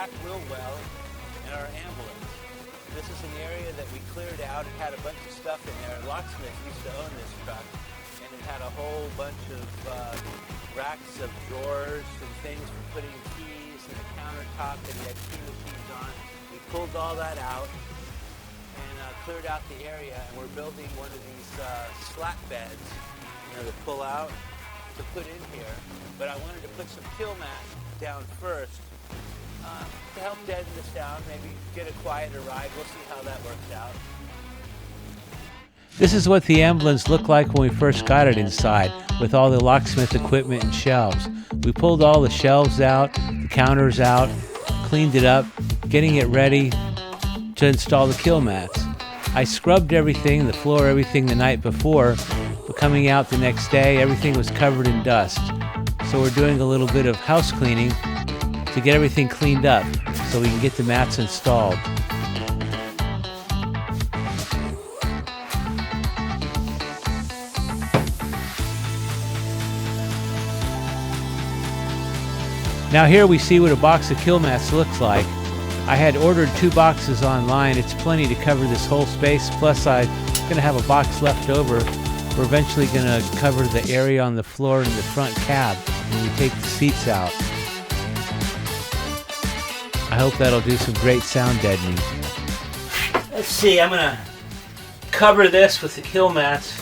back wheel well in our ambulance. This is an area that we cleared out. It had a bunch of stuff in there. Locksmith used to own this truck, and it had a whole bunch of racks of drawers and things for putting keys and a countertop, and he had key machines on. We pulled all that out and cleared out the area, and we're building one of these slat beds, to pull out, to put in here. But I wanted to put some Kilmat down first to help deaden this down, maybe get a quieter ride. We'll see how that works out. This is what the ambulance looked like when we first got it inside, with all the locksmith equipment and shelves. We pulled all the shelves out, the counters out, cleaned it up, getting it ready to install the Kilmats. I scrubbed everything, the floor, everything the night before, but coming out the next day, everything was covered in dust. So we're doing a little bit of house cleaning to get everything cleaned up so we can get the mats installed. Now here we see what a box of Kilmats looks like. I had ordered 2 boxes online. It's plenty to cover this whole space, plus I'm going to have a box left over. We're eventually going to cover the area on the floor in the front cab when we take the seats out. I hope that'll do some great sound deadening. Let's see, I'm going to cover this with the Kilmats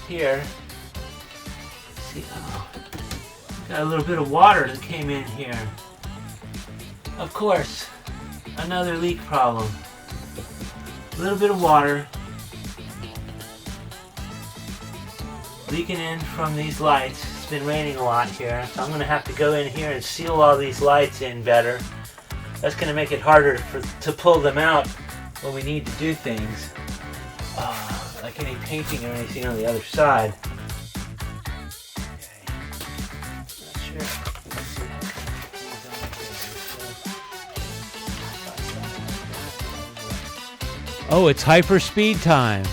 here. Let's see, got a little bit of water that came in here. Of course, another leak problem. A little bit of water leaking in from these lights. It's been raining a lot here, so I'm going to have to go in here and seal all these lights in better. That's going to make it harder to pull them out when we need to do things, like any painting or anything on the other side. Oh, it's hyperspeed time.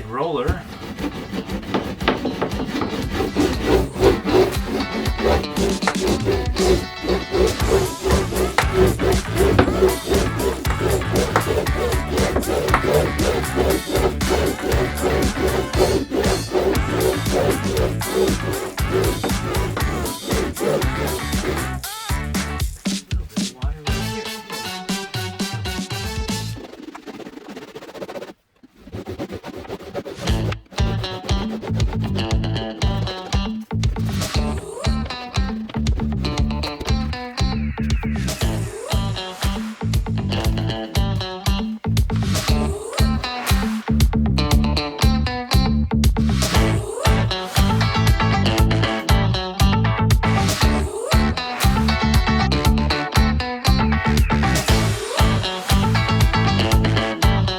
Roller.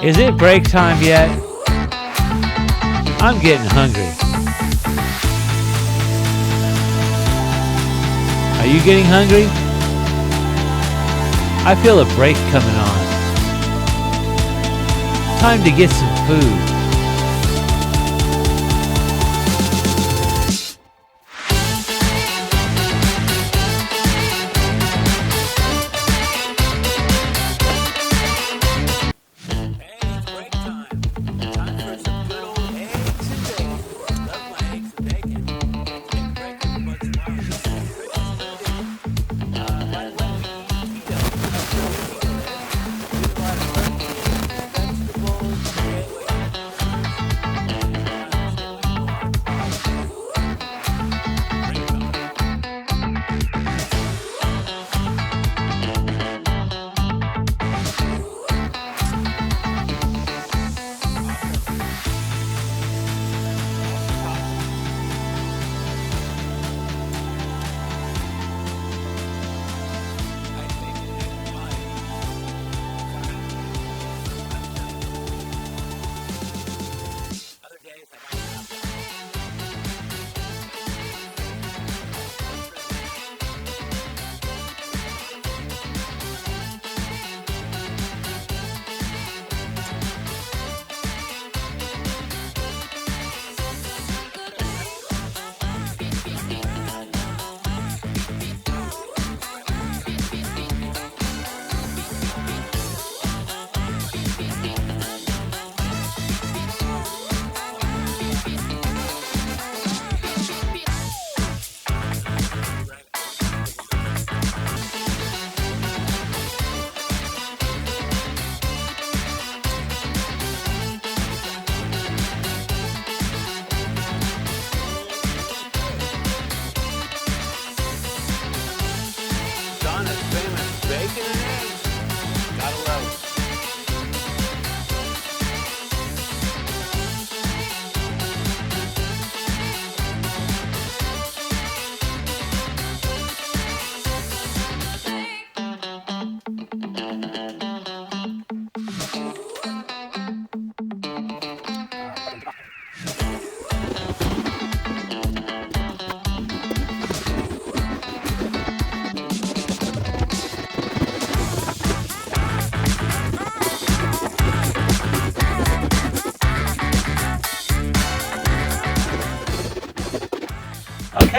Is it break time yet? I'm getting hungry. Are you getting hungry? I feel a break coming on. Time to get some food.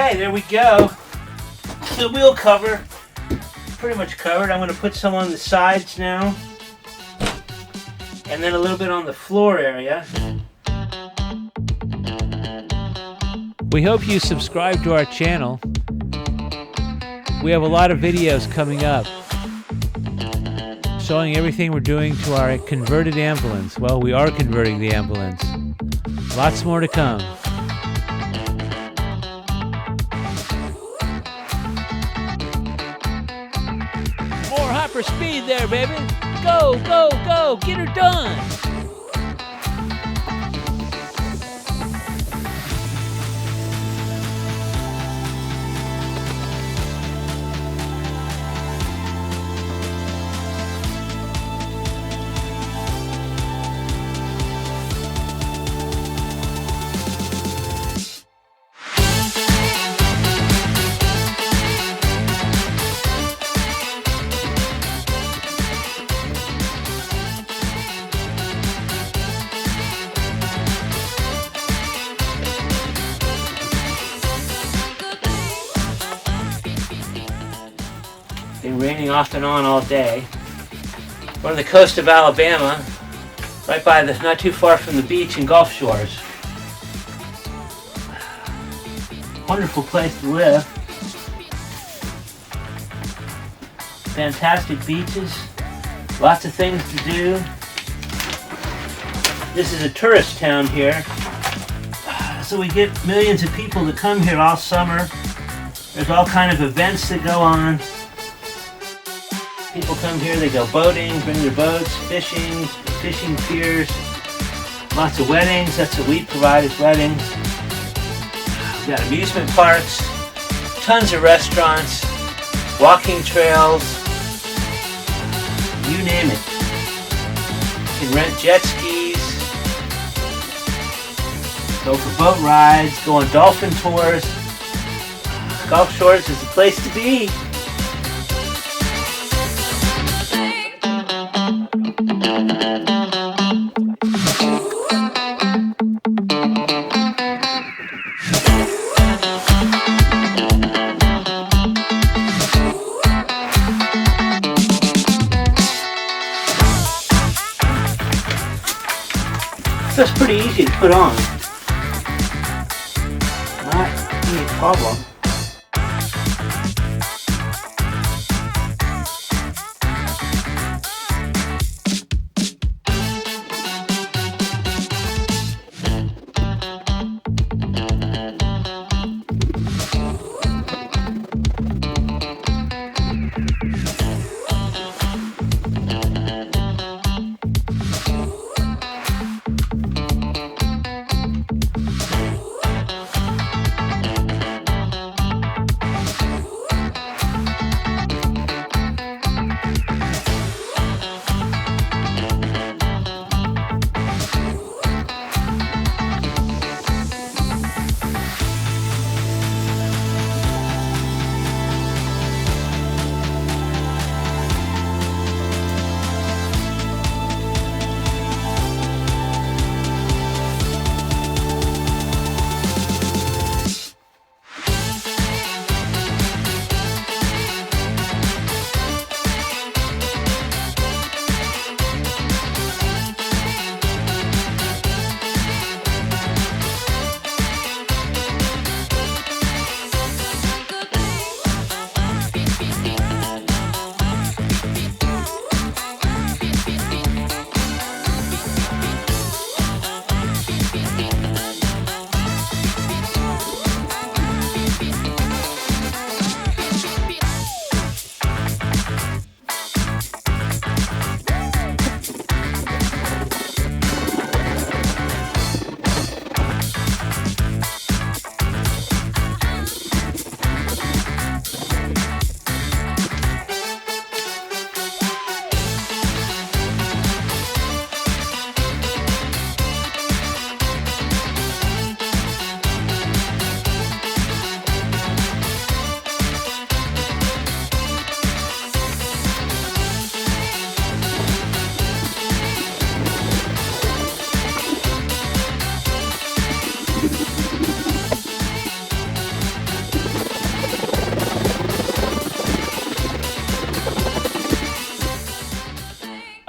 Okay, there we go. The wheel cover, pretty much covered. I'm going to put some on the sides now. And then a little bit on the floor area. We hope you subscribe to our channel. We have a lot of videos coming up showing everything we're doing to our converted ambulance. Well, we are converting the ambulance. Lots more to come. More hyper speed there, baby. Go, go, go. Get her done. Been raining off and on all day. We're on the coast of Alabama, right by the, not too far from the beach and Gulf Shores. Wonderful place to live. Fantastic beaches, lots of things to do. This is a tourist town here, so we get millions of people that come here all summer. There's all kind of events that go on. People come here, they go boating, bring their boats, fishing piers, lots of weddings. That's what we provide, is weddings. We've got amusement parks, tons of restaurants, walking trails, you name it. You can rent jet skis, go for boat rides, go on dolphin tours. Gulf Shores is the place to be. That's pretty easy to put on. Not any problem.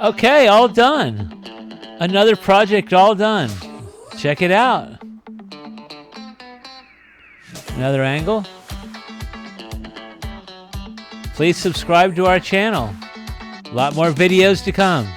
Okay, all done. Another project all done. Check it out. Another angle. Please subscribe to our channel. A lot more videos to come.